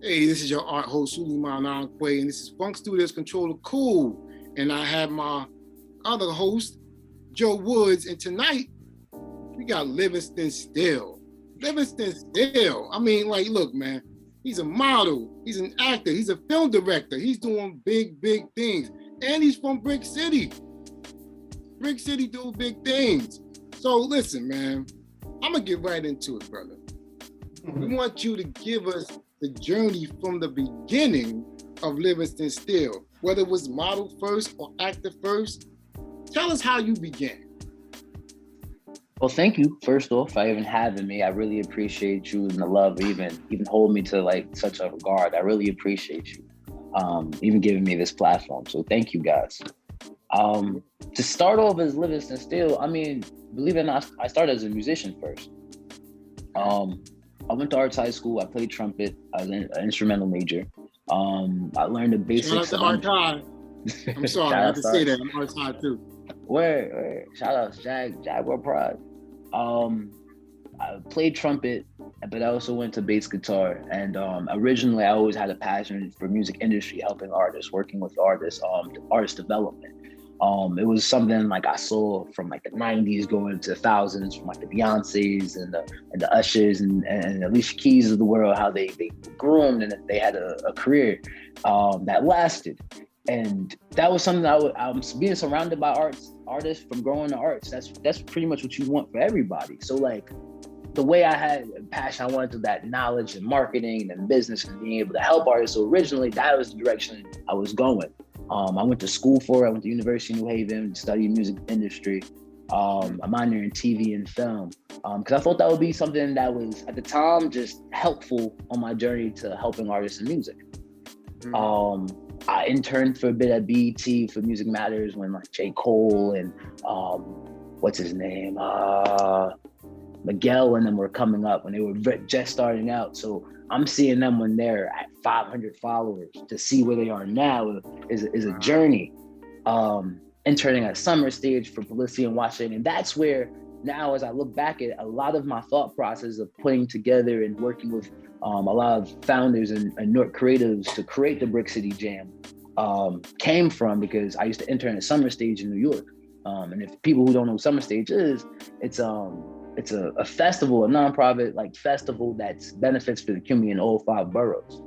Hey, this is your art host, Suleiman Anquay, and this is FunkStudios Controller Cool. And I have my other host, Joe Woods, and tonight we got Livingston Steele. Livingston Steele. I mean, like, look, man, he's a model, he's an actor, he's a film director, he's doing big things. And he's from Brick City. Brick City do big things. So listen, man, I'm gonna get right into it, brother. We want you to give us the journey from the beginning of Livingston Steele, whether it was model first or actor first. Tell us how you began. Well, thank you, first off, for even having me. I really appreciate you and the love, even hold me to like such a regard. I really appreciate you, even giving me this platform. So thank you guys. To start off as Livingston Steele, I mean, believe it or not, I started as a musician first. I went to arts high school. I played trumpet. I was an instrumental major. I learned the basics. Shout out to Archive. I'm sorry, I have to say that. I'm arts high too. Where? Shout out to Jaguar Pride. I played trumpet, but I also went to bass guitar. And originally, I always had a passion for music industry, helping artists, working with artists, artist development. It was something like I saw from like the 90s going to the thousands, from like the Beyoncés and the Ushers and Alicia Keys of the world, how they groomed and they had a career that lasted. And that was something I'm being surrounded by artists from growing the arts. That's pretty much what you want for everybody. So like the way I had a passion, I wanted to that knowledge and marketing and business and being able to help artists. So originally that was the direction I was going. I went to school for it. I went to University of New Haven, studied music industry. I minored in TV and film because I thought that would be something that was at the time just helpful on my journey to helping artists in music. I interned for a bit at BET for Music Matters when like J. Cole and what's his name, Miguel and them were coming up when they were just starting out. So I'm seeing them when they're at 500 followers. To see where they are now is a journey. Interning at Summer Stage for Publicity and Watching. And that's where now, as I look back at a lot of my thought process of putting together and working with a lot of founders and North creatives to create the Brick City Jam came from, because I used to intern at Summer Stage in New York. And if people who don't know what Summer Stage is, it's a festival, a nonprofit like festival that benefits for the community in all 5 boroughs.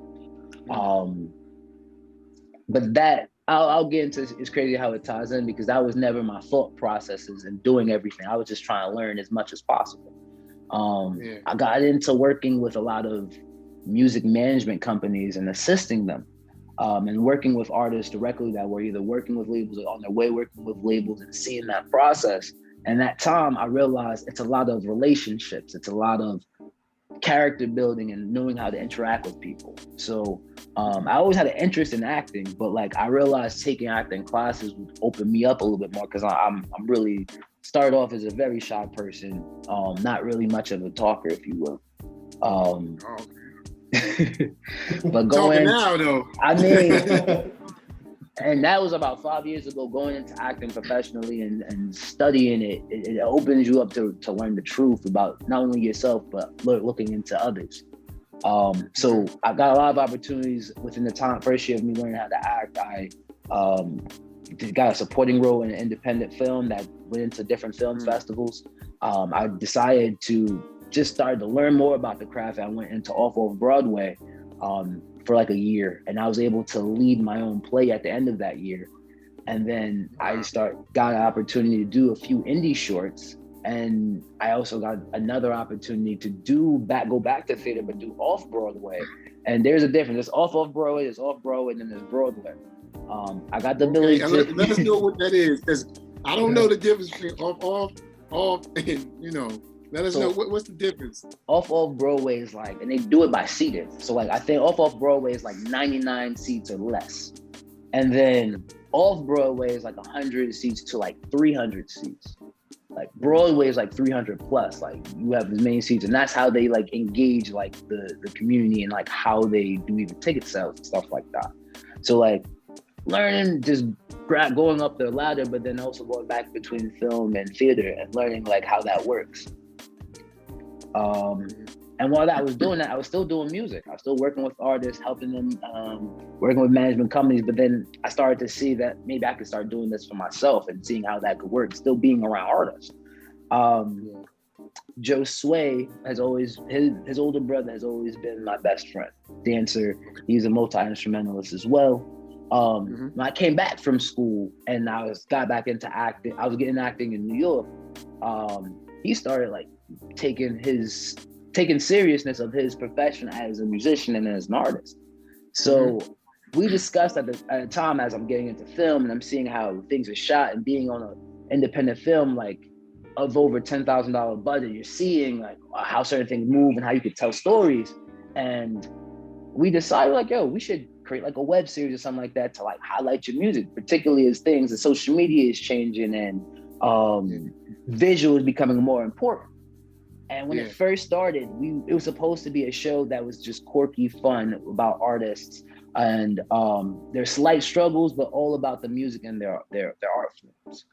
But that I'll get into. It's crazy how it ties in, because that was never my thought processes and doing everything. I was just trying to learn as much as possible. I got into working with a lot of music management companies and assisting them, and working with artists directly that were either working with labels or on their way working with labels, and seeing that process. And that time I realized it's a lot of relationships. It's a lot of character building and knowing how to interact with people. So I always had an interest in acting, but like I realized taking acting classes would open me up a little bit more, because I'm really started off as a very shy person, not really much of a talker, if you will. But going now though. I mean, and that was about 5 years ago. Going into acting professionally and studying it opens you up to learn the truth about not only yourself, but looking into others. So I got a lot of opportunities within the first year of me learning how to act. I got a supporting role in an independent film that went into different film festivals. I decided to just start to learn more about the craft. I went into off Broadway for like a year, and I was able to lead my own play at the end of that year. And then I got an opportunity to do a few indie shorts, and I also got another opportunity to go back to theater, but do off Broadway. And there's a difference. There's off Broadway, there's off Broadway, and then there's Broadway. I got the ability to let us know what that is, because I don't know the difference between off, and let us know what's the difference. Off Broadway is like, and they do it by seating. So like I think off Broadway is like 99 seats or less. And then off Broadway is like 100 seats to like 300 seats. Like Broadway is like 300 plus, like you have as many seats, and that's how they like engage like the community and like how they do even ticket sales and stuff like that. So like learning just going up the ladder, but then also going back between film and theater and learning like how that works. And while I was doing that, I was still doing music. I was still working with artists, helping them, working with management companies. But then I started to see that maybe I could start doing this for myself and seeing how that could work, still being around artists. Joe Sway has always, his older brother has always been my best friend, dancer. He's a multi-instrumentalist as well. When I came back from school and got back into acting, I was getting acting in New York. He started like taking seriousness of his profession as a musician and as an artist. So we discussed at the time, as I'm getting into film and I'm seeing how things are shot and being on an independent film, like of over $10,000 budget, you're seeing like how certain things move and how you could tell stories. And we decided like, yo, we should create like a web series or something like that to like highlight your music, particularly as things and social media is changing and visual is becoming more important. And when it first started, it was supposed to be a show that was just quirky fun about artists and their slight struggles, but all about the music and their art forms.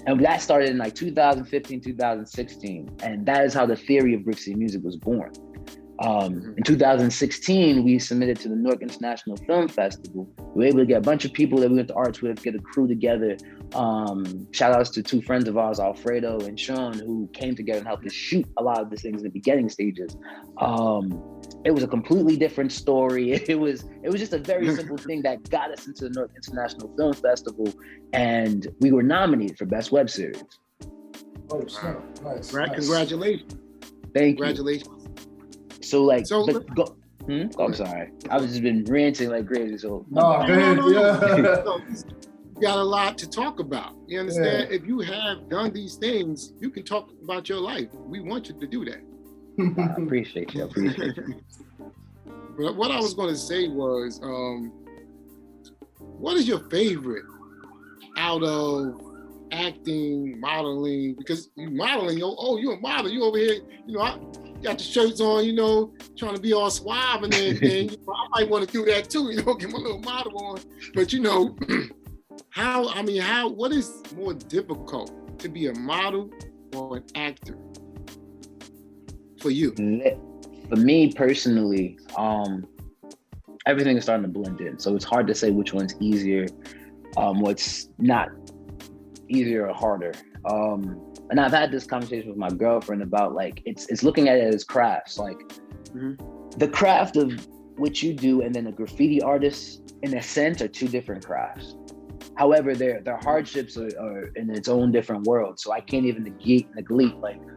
And that started in like 2015, 2016. And that is how the theory of Brick City Music was born. In 2016, we submitted to the New York International Film Festival. We were able to get a bunch of people that we went to arts with, get a crew together. Shout outs to two friends of ours, Alfredo and Sean, who came together and helped us shoot a lot of the things in the beginning stages. It was a completely different story. It was just a very simple thing that got us into the New York International Film Festival, and we were nominated for Best Web Series. Oh, snap. Nice. Congratulations. Thank you. Congratulations. So like, I'm sorry. I've just been ranting like crazy. So no. You got a lot to talk about. You understand? If you have done these things, you can talk about your life. We want you to do that. I appreciate you. But what I was going to say was, what is your favorite out of acting, modeling? Because you modeling, you're a model. You over here, I got the shirts on, trying to be all suave and everything. I might want to do that too, get my little model on. But what is more difficult, to be a model or an actor for you? For me personally, everything is starting to blend in. So it's hard to say which one's easier, what's not easier or harder. And I've had this conversation with my girlfriend about like, it's looking at it as crafts, like the craft of what you do and then a graffiti artist in a sense are two different crafts. However, their hardships are in its own different world. So I can't even negate like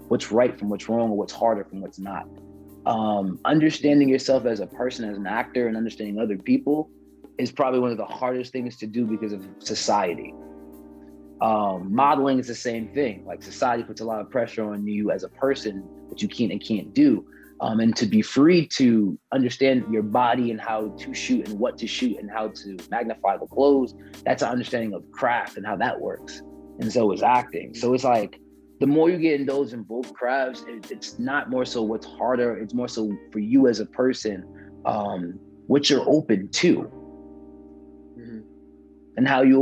what's right from what's wrong or what's harder from what's not. Understanding yourself as a person, as an actor, and understanding other people is probably one of the hardest things to do because of society. Modeling is the same thing. Like society puts a lot of pressure on you as a person, what you can and can't do. And to be free to understand your body and how to shoot and what to shoot and how to magnify the clothes, that's an understanding of craft and how that works. And so is acting. So it's like, the more you get indulged in both crafts, it's not more so what's harder, it's more so for you as a person, what you're open to. And how you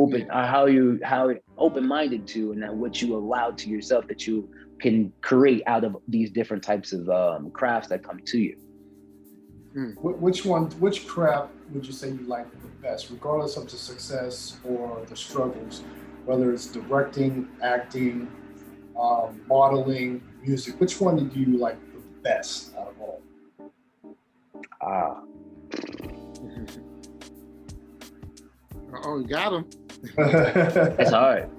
open-minded to, and then what you allow to yourself that you can create out of these different types of crafts that come to you. Which craft would you say you like the best, regardless of the success or the struggles, whether it's directing, acting, modeling, music? Which one did you like the best out of all? Oh, you got him. It's hard.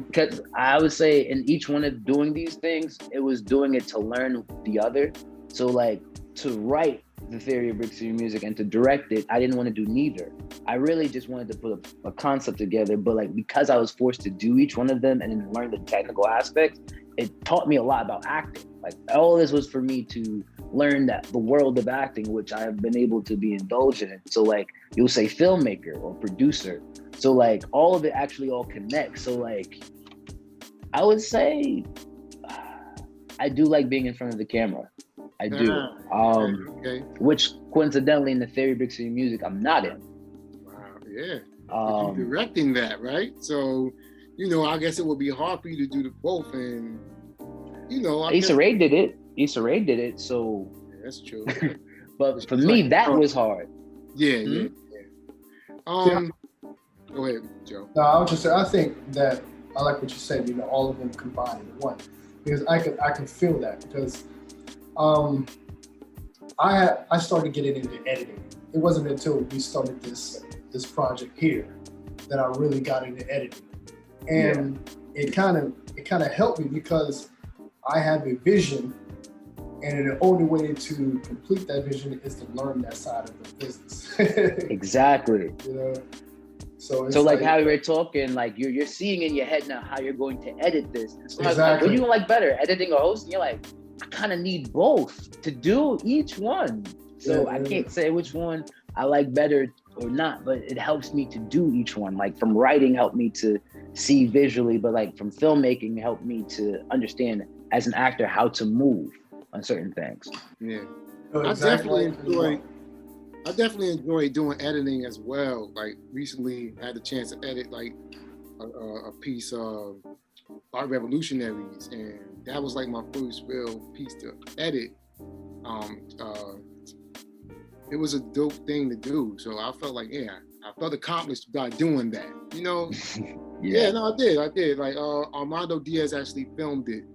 Because I would say in each one of doing these things, it was doing it to learn the other. So like to write the theory of Brick City Music and to direct it, I didn't want to do neither. I really just wanted to put a concept together, but like because I was forced to do each one of them and then learn the technical aspects, it taught me a lot about acting. Like all this was for me to learn that the world of acting, which I have been able to be indulged in. So like you'll say filmmaker or producer. So like all of it actually all connects. So like I would say I do like being in front of the camera. I do. Which coincidentally in the theory of Brick City Music, I'm not in. Wow, yeah. But you're directing that, right? So, I guess it would be hard for you to do the both. And, Issa Rae did it. Issa Rae did it, so. Yeah, that's true. But for me, that was hard. Yeah, yeah. Go ahead, Joe. No, I was just saying, I think that I like what you said, all of them combined into one. Because I can feel that, because I started getting into editing. It wasn't until we started this project here that I really got into editing. And it kind of helped me, because I have a vision, and the only way to complete that vision is to learn that side of the business. Exactly. So it's like how we were talking, like you're seeing in your head now how you're going to edit this. And so exactly. Like, what do you like better, editing or hosting? You're like, I kind of need both to do each one. So I can't say which one I like better or not, but it helps me to do each one. Like from writing helped me to see visually, but like from filmmaking helped me to understand as an actor how to move on certain things. Yeah. Exactly. I definitely enjoy doing editing as well. Like recently I had the chance to edit like a piece of Art Revolutionaries, and that was like my first real piece to edit. It was a dope thing to do. So I felt like, I felt accomplished by doing that, No, I did. Like Armando Diaz actually filmed it.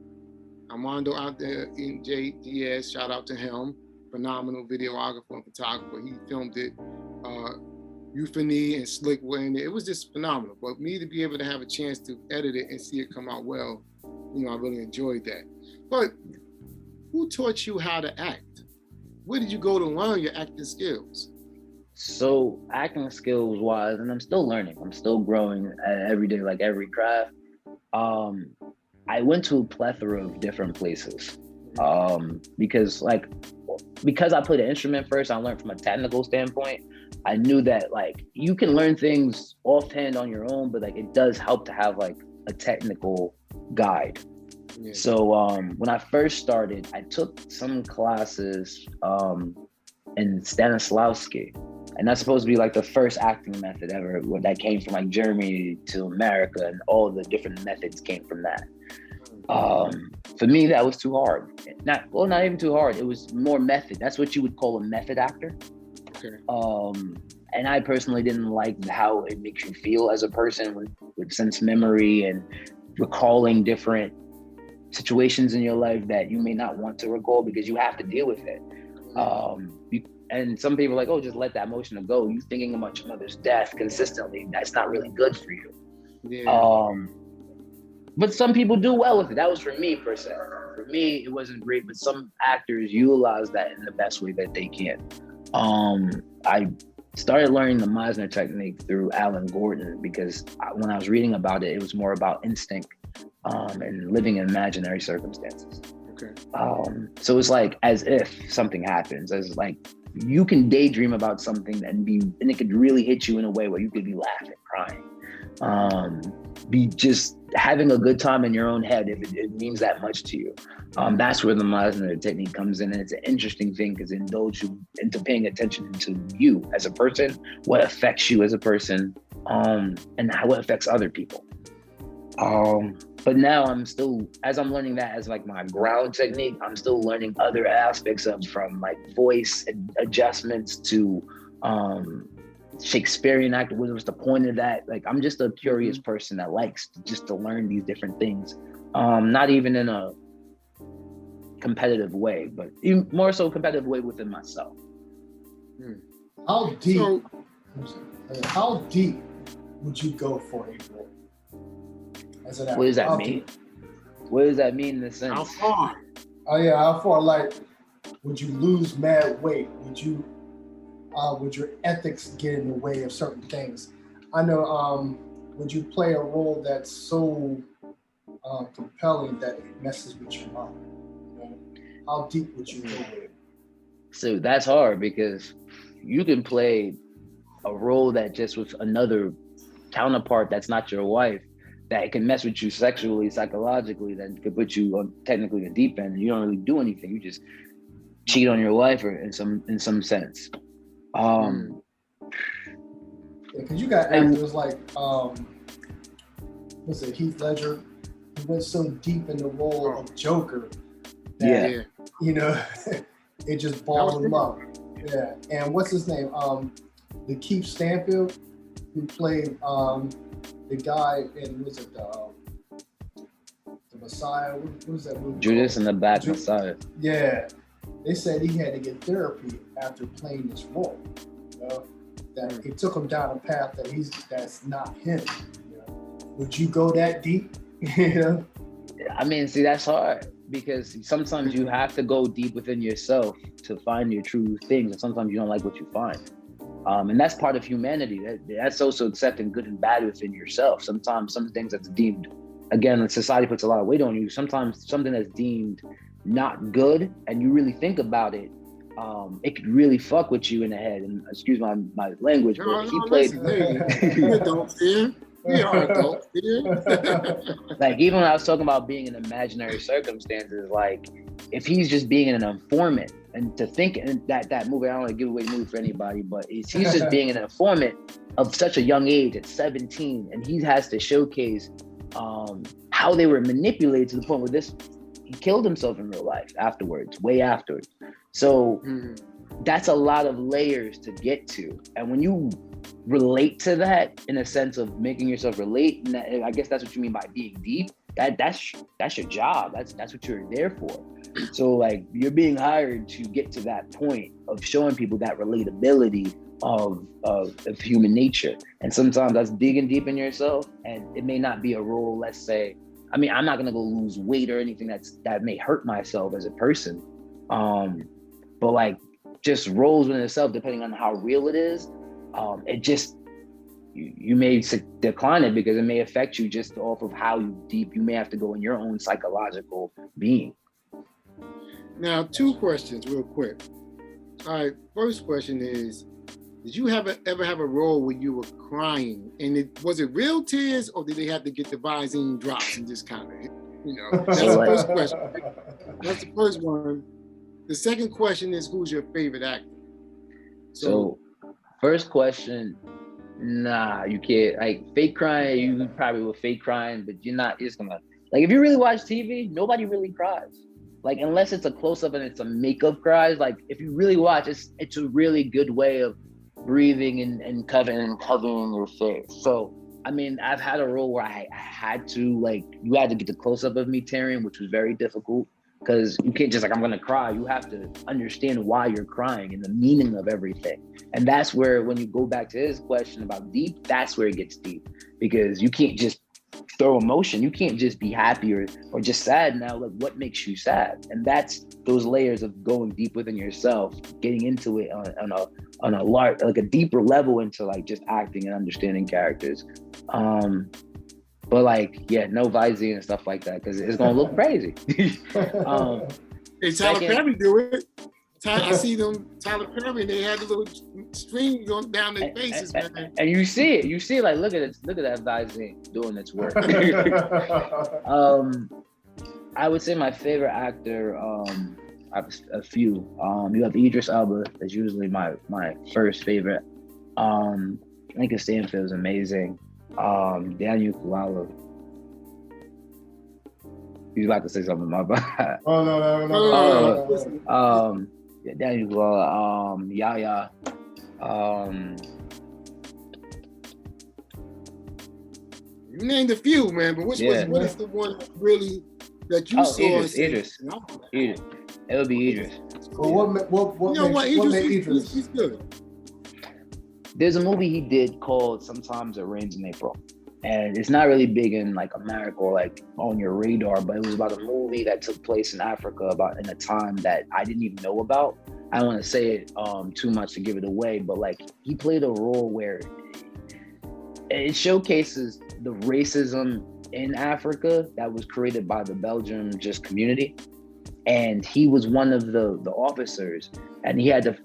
Armando out there in J Diaz, shout out to him. Phenomenal videographer and photographer. He filmed it. Euphony and Slick were in it. It was just phenomenal. But me to be able to have a chance to edit it and see it come out well, I really enjoyed that. But who taught you how to act? Where did you go to learn your acting skills? So acting skills wise, and I'm still learning. I'm still growing every day, like every craft. I went to a plethora of different places. Because I played an instrument first, I learned from a technical standpoint. I knew that like you can learn things offhand on your own, but like it does help to have like a technical guide. Yeah. So when I first started, I took some classes in Stanislavski, and that's supposed to be like the first acting method ever that came from like Germany to America, and all the different methods came from that. For me, that was too hard. Not even too hard. It was more method. That's what you would call a method actor. Okay. And I personally didn't like how it makes you feel as a person with sense memory and recalling different situations in your life that you may not want to recall because you have to deal with it. And some people are like, oh, just let that emotion go. You thinking about your mother's death consistently, that's not really good for you. Yeah. But some people do well with it. That was for me, per se. For me, it wasn't great, but some actors utilize that in the best way that they can. I started learning the Meisner technique through Alan Gordon because when I was reading about it, it was more about instinct and living in imaginary circumstances. Okay. So it's like as if something happens, as like you can daydream about something and it could really hit you in a way where you could be laughing, crying, be just having a good time in your own head if it means that much to you. That's where the Meisner technique comes in, and it's an interesting thing because it indulges you into paying attention to you as a person, what affects you as a person, and how it affects other people. But now as I'm learning that as like my ground technique, I'm still learning other aspects from like voice adjustments to Shakespearean acting. What was the point of that? Like, I'm just a curious person that likes to learn these different things. Not even in a competitive way, but even more so competitive way within myself. How deep would you go for a role? What does that mean? What does that mean in the sense? How far? Oh yeah, how far? Like, would you lose mad weight? Would your ethics get in the way of certain things? I know, would you play a role that's so compelling that it messes with your mind? How deep would you go with it? So that's hard because you can play a role that just with another counterpart that's not your wife, that can mess with you sexually, psychologically, that could put you on technically the deep end, and you don't really do anything. You just cheat on your wife, or in some sense. Because you got actors like Heath Ledger, who went so deep in the role of Joker Yeah. Yeah. You know, it just balled him up. Yeah. And what's his name? The Keith Stanfield, who played the guy in, was it the Messiah? What was that movie? Judas called? and the Black Messiah. Yeah. They said he had to get therapy after playing this role. You know? That it took him down a path that's not him. You know? Would you go that deep? You know? I mean, see, that's hard because sometimes you have to go deep within yourself to find your true things, and sometimes you don't like what you find. And that's part of humanity. That's also accepting good and bad within yourself. Sometimes some things that's deemed, again, society puts a lot of weight on you. Sometimes something that's deemed not good, and you really think about it, it could really fuck with you in the head. And excuse my language, but he played. We adults here. We are adults here. Like, even when I was talking about being in imaginary circumstances, like if he's just being an informant, and to think that movie, I don't want to give away the movie for anybody, but he's just being an informant of such a young age at 17, and he has to showcase how they were manipulated to the point where he killed himself in real life afterwards, way afterwards. So that's a lot of layers to get to. And when you relate to that in a sense of making yourself relate, and I guess that's what you mean by being deep, that's your job. That's what you're there for. So like, you're being hired to get to that point of showing people that relatability of human nature. And sometimes that's digging deep in yourself, and it may not be a role, let's say, I mean, I'm not gonna go lose weight or anything that may hurt myself as a person. But like, just roles within itself, depending on how real it is, it just, you may decline it because it may affect you just off of how deep you may have to go in your own psychological being. Now, 2 questions real quick. All right, first question is, did you ever have a role where you were crying, and was it real tears, or did they have to get the Visine drops and just kind of, that's the first question. That's the first one. The second question is, who's your favorite actor? So first question, nah, you can't. Like, fake crying, you probably will fake crying, but you're not just gonna, like, if you really watch TV, nobody really cries. Like, unless it's a close-up and it's a makeup cries. Like, if you really watch, it's a really good way of breathing and covering your face. So, I mean, I've had a role where I had to, like, you had to get the close-up of me tearing, which was very difficult. Because you can't just like, I'm gonna cry. You have to understand why you're crying and the meaning of everything. And that's where, when you go back to his question about deep, that's where it gets deep. Because you can't just throw emotion. You can't just be happy or just sad. Now, like, what makes you sad? And that's those layers of going deep within yourself, getting into it on a large, like a deeper level into like just acting and understanding characters. But like, yeah, no Visine and stuff like that, because it's gonna look crazy. Hey, Tyler Perry do it. I see them, Tyler Perry, and they had the little string going down their faces, man. And you see it, like, look at that Visine doing its work. I would say my favorite actor, I have a few. You have Idris Elba, that's usually my first favorite. Lincoln Stanfield is amazing. Daniel Kaluuya. He's about to say something about that. Oh no. Daniel Kaluuya, Yahya. You named a few, man, but what is the one really that you saw? Idris. It would be Idris. Well, what made Idris? He's good. There's a movie he did called Sometimes It Rains in April. And it's not really big in like America or like on your radar, but it was about a movie that took place in Africa about in a time that I didn't even know about. I don't want to say it too much to give it away, but like, he played a role where it showcases the racism in Africa that was created by the Belgian just community. And he was one of the officers, and he had to,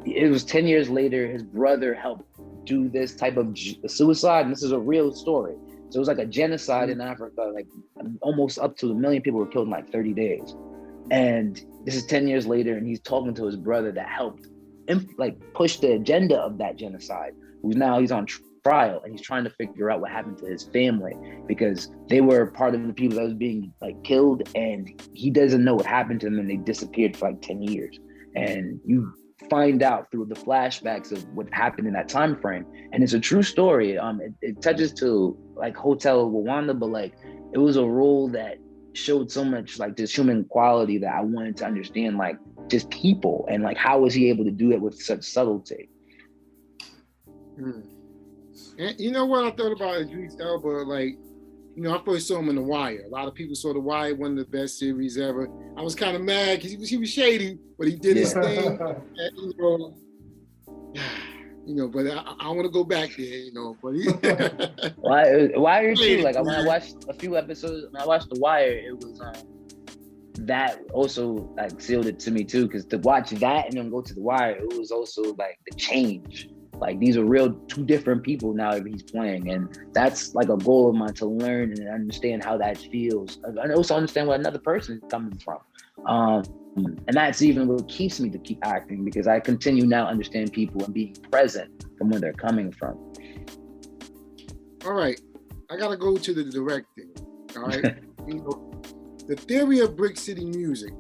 it was 10 years later, his brother helped do this type of suicide, and this is a real story. So it was like a genocide in Africa, like almost up to 1 million people were killed in like 30 days. And this is 10 years later, and he's talking to his brother that helped like push the agenda of that genocide, he's on trial, and he's trying to figure out what happened to his family because they were part of the people that was being like killed, and he doesn't know what happened to them, and they disappeared for like 10 years. And you find out through the flashbacks of what happened in that time frame, and it's a true story. It touches to like Hotel Rwanda, but like it was a role that showed so much like this human quality that I wanted to understand, like just people, and like how was he able to do it with such subtlety. And you know what I thought about Idris Elba? Like, you know, I first saw him in The Wire. A lot of people saw The Wire, one of the best series ever. I was kind of mad because he was shady, but he did his thing. And, you know, but I want to go back there, you know. But why are you too? Like when I watched a few episodes, when I watched The Wire, it was that also like sealed it to me too, because to watch that and then go to The Wire, it was also like the change. Like these are real two different people now that he's playing, and that's like a goal of mine, to learn and understand how that feels, and also understand where another person is coming from. And that's even what keeps me to keep acting, because I continue now understand people and being present from where they're coming from. All right, I gotta go to the directing. All right, you know, the theory of Brick City Music,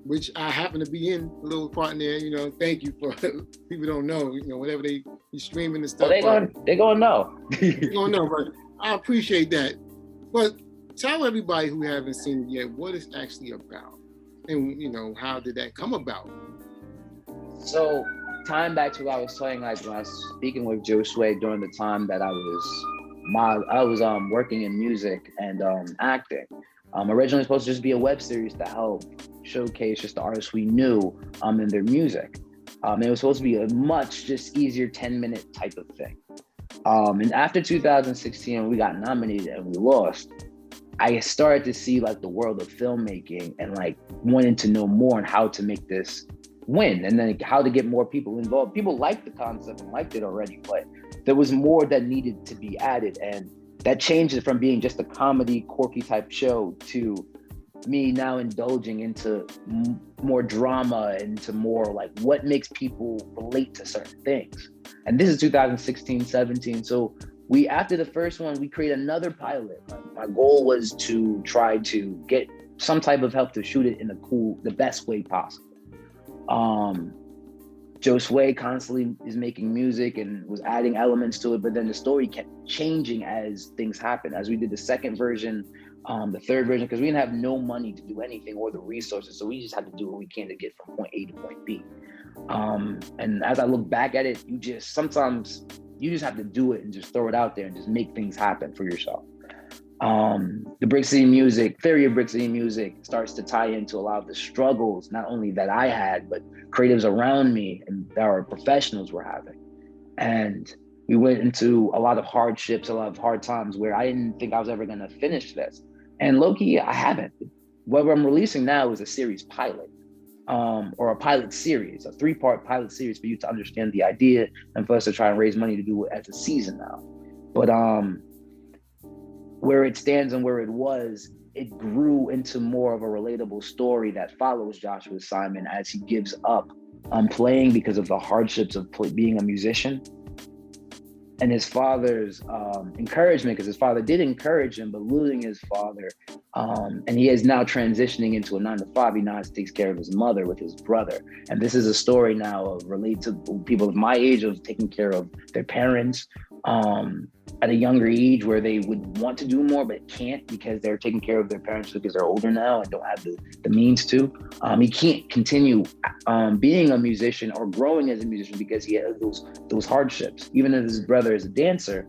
which I happen to be in a little part in there. You know, thank you for people don't know. You know, whatever they be streaming and stuff. Well, they gonna know. They gonna know, but I appreciate that. But tell everybody who haven't seen it yet what it's actually about, and you know, how did that come about? So, time back to what I was saying, like when I was speaking with Joe Sway during the time that I was working in music and acting. Originally supposed to just be a web series to help showcase just the artists we knew in their music. It was supposed to be a much just easier 10-minute type of thing. And after 2016, we got nominated and we lost. I started to see like the world of filmmaking and like wanted to know more on how to make this win, and then how to get more people involved. People liked the concept and liked it already, but there was more that needed to be added, and that changed it from being just a comedy, quirky type show to me now indulging into more drama, into more like what makes people relate to certain things. And this is 2016, 17. So after the first one, we created another pilot. My goal was to try to get some type of help to shoot it in the best way possible. Joe Sway constantly is making music and was adding elements to it, but then the story kept changing as things happened. As we did the second version, the third version, because we didn't have no money to do anything or the resources, so we just had to do what we can to get from point A to point B. And as I look back at it, sometimes you just have to do it and just throw it out there and just make things happen for yourself. The Brick City Music, theory of Brick City Music starts to tie into a lot of the struggles, not only that I had, but creatives around me and that our professionals were having. And we went into a lot of hardships, a lot of hard times where I didn't think I was ever gonna finish this. And low-key, I haven't. What I'm releasing now is a series pilot, or a pilot series, a 3-part pilot series for you to understand the idea and for us to try and raise money to do it as a season now. But where it stands and where it was, it grew into more of a relatable story that follows Joshua Simon as he gives up on playing because of the hardships of being a musician. And his father's encouragement, because his father did encourage him, but losing his father, and he is now transitioning into a 9-to-5. He now takes care of his mother with his brother. And this is a story now of relate to people of my age of taking care of their parents at a younger age, where they would want to do more but can't because they're taking care of their parents because they're older now and don't have the means to. He can't continue being a musician or growing as a musician because he has those hardships. Even as his brother is a dancer,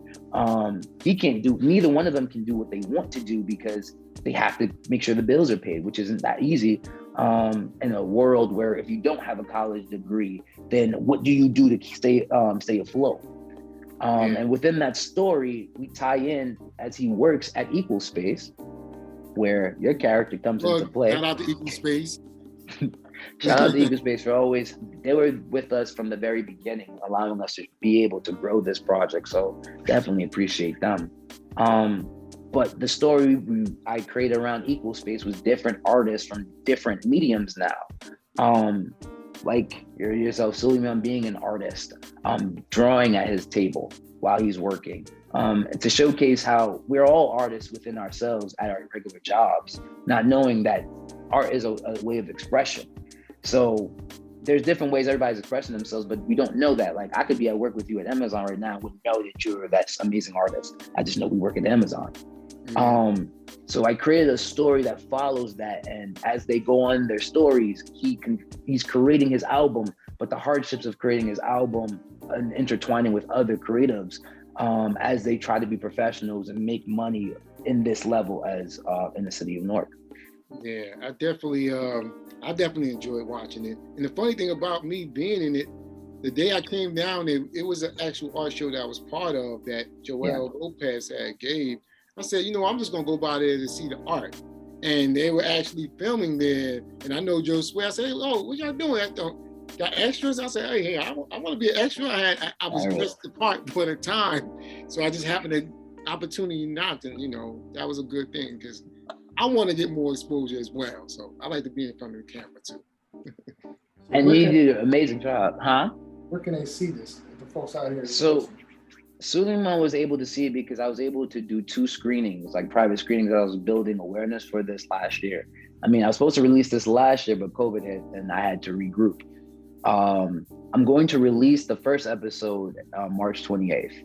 he can't do. Neither one of them can do what they want to do because they have to make sure the bills are paid, which isn't that easy. In a world where if you don't have a college degree, then what do you do to stay afloat? And within that story, we tie in as he works at Equal Space, where your character comes into play. Shout out to Equal Space. Shout out to Equal Space for they were with us from the very beginning, allowing us to be able to grow this project. So definitely appreciate them. But the story I created around Equal Space was different artists from different mediums now. Like yourself, Suleiman being an artist, drawing at his table, while he's working, to showcase how we're all artists within ourselves at our regular jobs, not knowing that art is a way of expression. So there's different ways everybody's expressing themselves, but we don't know that. Like, I could be at work with you at Amazon right now, wouldn't know that you're that amazing artist. I just know we work at Amazon. So I created a story that follows that, and as they go on their stories, he's creating his album, but the hardships of creating his album and intertwining with other creatives as they try to be professionals and make money in this level as in the city of Newark. Yeah, I definitely enjoyed watching it. And the funny thing about me being in it, the day I came down, it was an actual art show that I was part of that Joel Lopez had gave. I said, I'm just gonna go by there to see the art. And they were actually filming there. And I know Joe Swear. I said, hey, what y'all doing? Got extras? I said, hey, I want to be an extra. I was dressed the part for the time. So I just happened to opportunity knocked, and that was a good thing because I want to get more exposure as well. So I like to be in front of the camera too. And you did an amazing job, huh? Where can they see this? The folks out here. So Suleiman was able to see it because I was able to do 2 screenings, like private screenings, that I was building awareness for this last year. I mean, I was supposed to release this last year, but COVID hit and I had to regroup. I'm going to release the first episode March 28th.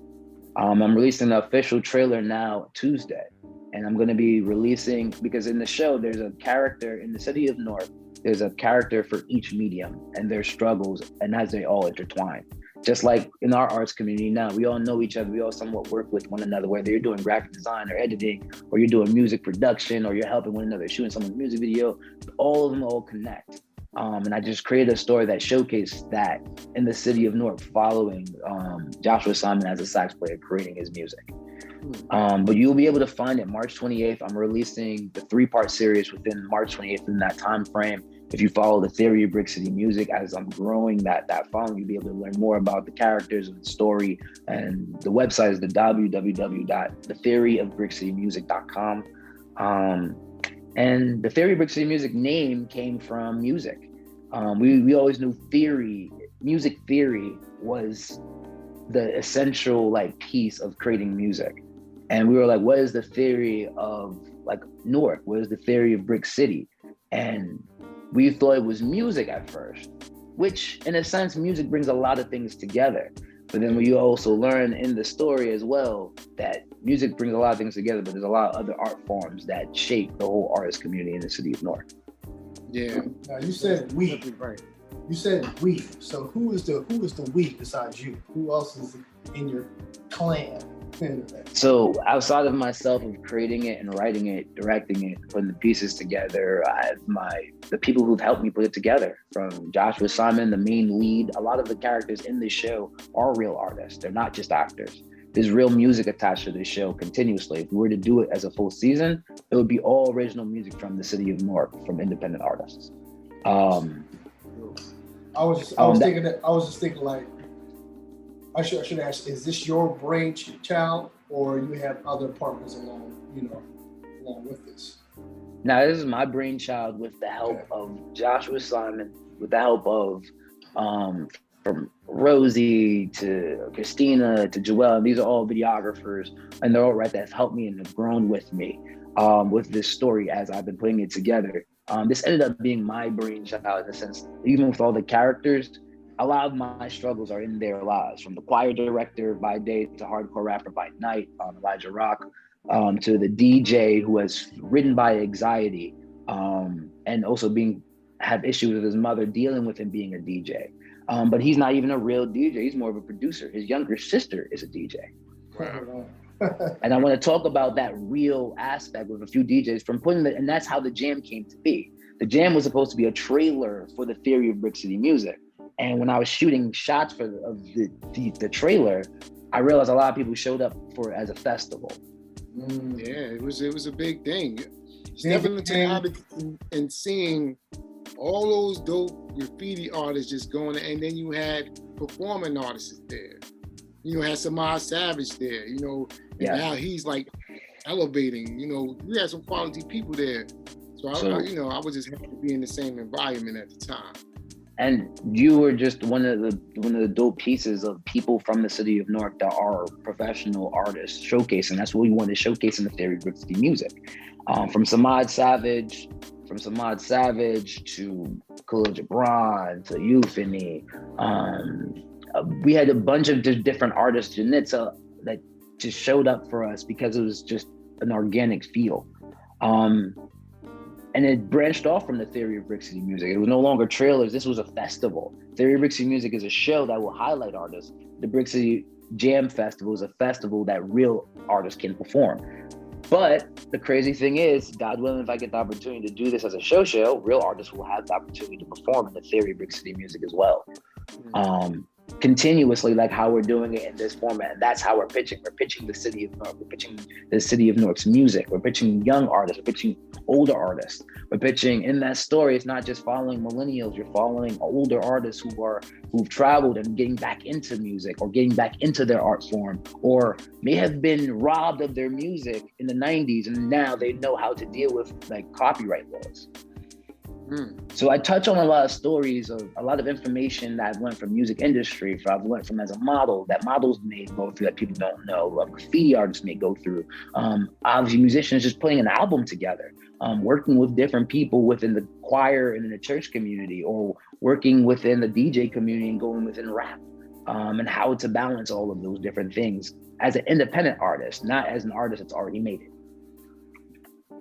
I'm releasing the official trailer now Tuesday. And I'm going to be releasing, because in the show, there's a character in the city of Newark. There's a character for each medium and their struggles and as they all intertwine. Just like in our arts community now, we all know each other. We all somewhat work with one another, whether you're doing graphic design or editing, or you're doing music production, or you're helping one another shooting someone's music video. All of them all connect. And I just created a story that showcased that in the city of Newark, following Joshua Simon as a sax player creating his music. But you'll be able to find it March 28th. I'm releasing the 3-part series within March 28th in that time frame. If you follow the Theory of Brick City Music, as I'm growing that following, you'll be able to learn more about the characters and the story. And the website is the www.theoryofbrickcitymusic.com. And the Theory of Brick City Music name came from music. We always knew music theory was the essential piece of creating music. And we were like, what is the theory of Newark? What is the theory of Brick City? And we thought it was music at first, which in a sense, music brings a lot of things together. But then we also learn in the story as well that music brings a lot of things together, but there's a lot of other art forms that shape the whole artist community in the city of Newark. Yeah. Now you said we. Right. You said we. So who is the we besides you? Who else is in your clan? So outside of myself of creating it and writing it, directing it, putting the pieces together, I have the people who've helped me put it together, from Joshua Simon, the main lead. A lot of the characters in this show are real artists. They're not just actors. There's real music attached to this show continuously. If we were to do it as a full season, it would be all original music from the city of Newark, from independent artists. I was just thinking I should ask, is this your brainchild, or you have other partners along with this? Now, this is my brainchild with the help of Joshua Simon, with the help of from Rosie to Christina to Joelle. These are all videographers, and they're all that have helped me and have grown with me with this story as I've been putting it together. This ended up being my brainchild in a sense. Even with all the characters, a lot of my struggles are in their lives, from the choir director by day to hardcore rapper by night, Elijah Rock, to the DJ who has ridden by anxiety, and also have issues with his mother, dealing with him being a DJ. But he's not even a real DJ. He's more of a producer. His younger sister is a DJ. Wow. And I want to talk about that real aspect with a few DJs and that's how the jam came to be. The jam was supposed to be a trailer for the Theory of Brick City Music. And when I was shooting shots of the trailer, I realized a lot of people showed up for it as a festival. Yeah, it was a big thing. Stepping into the habit and seeing all those dope graffiti artists just going, and then you had performing artists there. You had Samaj Savage there, and now he's elevating. You had some quality people there. So I was just happy to be in the same environment at the time. And you were just one of the dope pieces of people from the city of Newark that are professional artists showcasing. That's what we wanted to showcase in the Theory Brick City music. From Samad Savage to Khalil Gibran to Euphony. We had a bunch of different artists, Janitza, that just showed up for us because it was just an organic feel. And it branched off from the Theory of Brick City music. It was no longer trailers. This was a festival. Theory of Brick City music is a show that will highlight artists. The Brick City Jam Festival is a festival that real artists can perform. But the crazy thing is, God willing, if I get the opportunity to do this as a show, real artists will have the opportunity to perform in the Theory of Brick City music as well. Continuously, like how we're doing it in this format. And that's how we're pitching. We're pitching the city of Newark. We're pitching the city of Newark's music. We're pitching young artists. We're pitching older artists. We're pitching in that story. It's not just following millennials. You're following older artists who've traveled and getting back into music or getting back into their art form, or may have been robbed of their music in the 90s and now they know how to deal with like copyright laws. So I touch on a lot of stories of a lot of information that I've learned from music industry, I've learned from as a model, that models may go through that people don't know, graffiti artists may go through. Obviously musicians just putting an album together, working with different people within the choir and in the church community, or working within the DJ community and going within rap, and how to balance all of those different things as an independent artist, not as an artist that's already made it.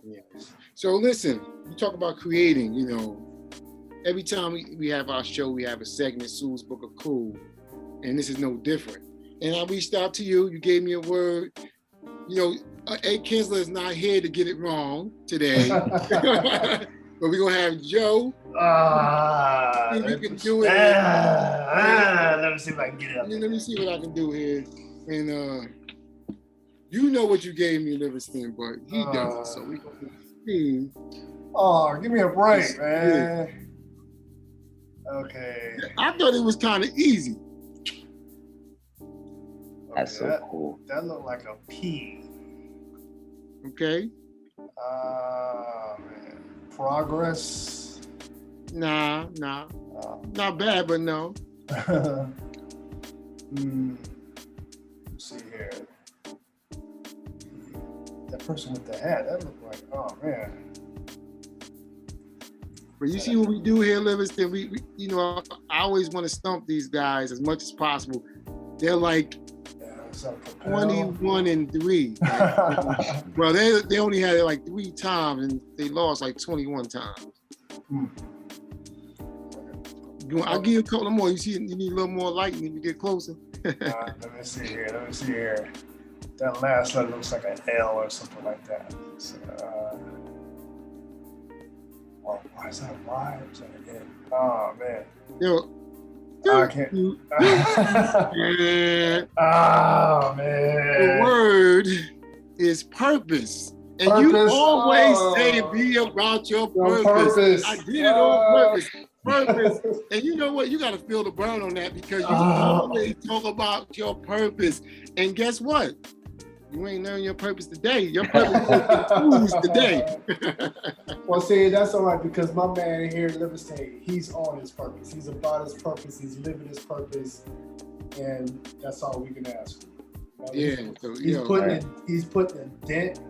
Yes. So listen, you talk about creating, you know, every time we have our show, we have a segment, Sue's Book of Cool, and this is no different. And I reached out to you, you gave me a word. You know, Ed Kinsler is not here to get it wrong today, but we're gonna have Joe. See if you can do it. Let me see if I can get it up. Let me see what I can do here. And you know what you gave me, Livingston, but he doesn't, so we gonna see. Oh, give me a break, man. Okay. I thought it was kind of easy. That's so cool. That looked like a P. Okay. Man. Progress. Nah. Not bad, but no. Let's see here. That person with the hat, that looked like, oh man. But you see what we do here, Livingston? We you know, I always want to stump these guys as much as possible. They're like 21-3. Like, well, they only had it like 3 times and they lost like 21 times. I'll give you a couple more. You see, you need a little more light when you get closer. Let me see here. That last letter looks like an L or something like that. So, why is that Y? Is that an N? Oh man. Yo, I can't. Oh man. The word is purpose. And you always say be about your purpose. I did it on purpose. And you know what? You got to feel the burn on that because you always talk about your purpose. And guess what? You ain't learning your purpose today. Your purpose is confused today. Well, see, that's all right because my man here, Livingston, he's on his purpose. He's about his purpose. He's living his purpose. And that's all we can ask for. You know, he's putting a dent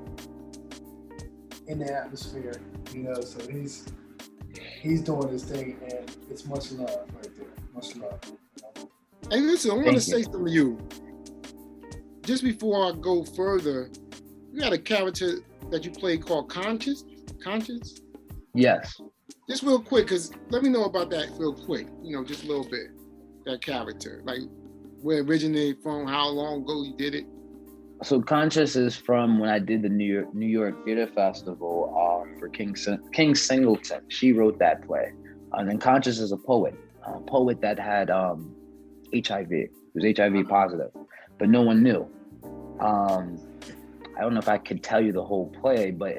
in the atmosphere, you know, so he's doing his thing, and it's much love right there. Much love. You know? Hey, listen, I want to say something to you. Just before I go further, you got a character that you play called Conscious? Yes. Just real quick, because let me know about that real quick, you know, just a little bit, that character. Like, where it originated from, how long ago you did it? So Conscious is from when I did the New York Theater Festival for King Singleton. She wrote that play. And then Conscious is a poet that had HIV. He was HIV positive, but no one knew. I don't know if I could tell you the whole play, but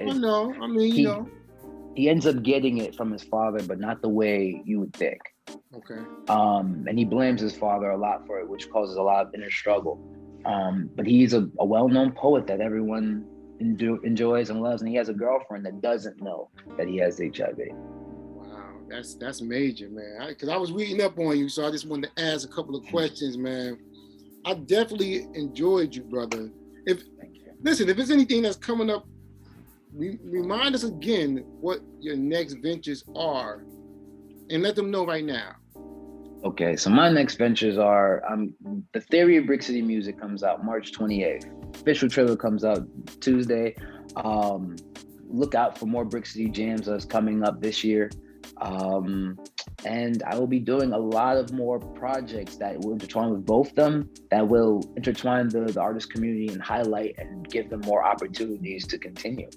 he ends up getting it from his father, but not the way you would think. Okay. And he blames his father a lot for it, which causes a lot of inner struggle. But he's a well-known poet that everyone enjoys and loves, and he has a girlfriend that doesn't know that he has HIV. Wow, That's major, man. Because I was reading up on you, so I just wanted to ask a couple of questions, man. I definitely enjoyed you, brother. Listen, if there's anything that's coming up, remind us again what your next ventures are, and let them know right now. Okay, so my next ventures are The Theory of Brick City Music comes out March 28th. Official trailer comes out Tuesday. Look out for more Brick City jams that's coming up this year. And I will be doing a lot of more projects that will intertwine with both them, that will intertwine the artist community and highlight and give them more opportunities to continue.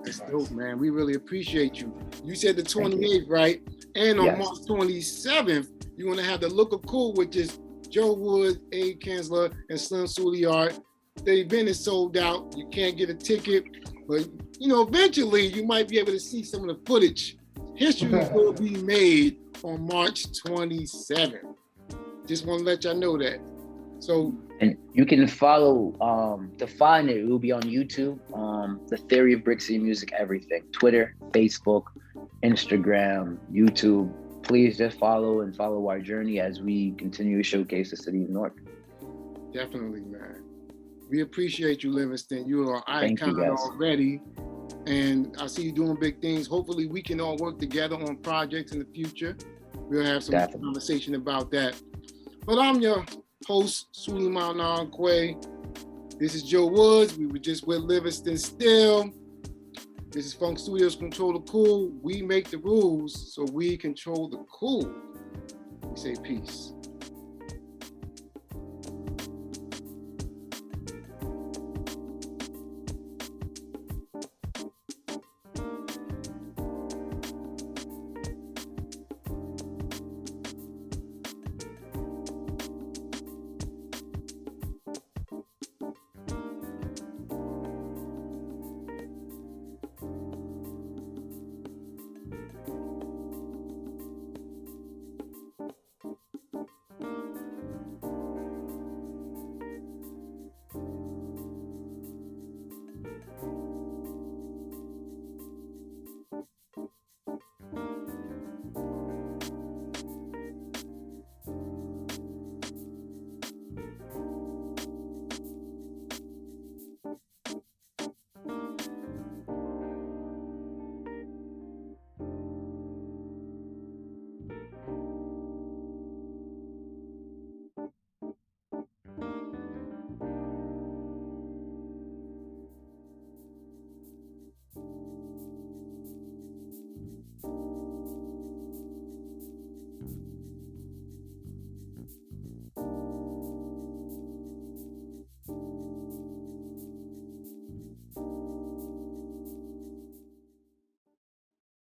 That's dope, man. We really appreciate you. You said the 28th, right? And on March 27th, you're going to have the Look of Cool, which is Joe Woods, Abe Kinsler, and Slim Souliard. The event is sold out. You can't get a ticket, but eventually you might be able to see some of the footage. History will be made on March 27th. Just want to let y'all know that. So, and you can follow, to find it will be on YouTube, The Theory of Brick City Music, everything, Twitter, Facebook, Instagram, YouTube. Please just follow our journey as we continue to showcase the city of Newark. Definitely, man. We appreciate you, Livingston. You are an icon already. And I see you doing big things. Hopefully we can all work together on projects in the future. We'll have some conversation about that. But I'm your host, Suleiman Nkwe. This is Joe Woods. We were just with Livingston Steele. This is FunkStudios Control the Cool. We make the rules, so we control the cool. We say peace.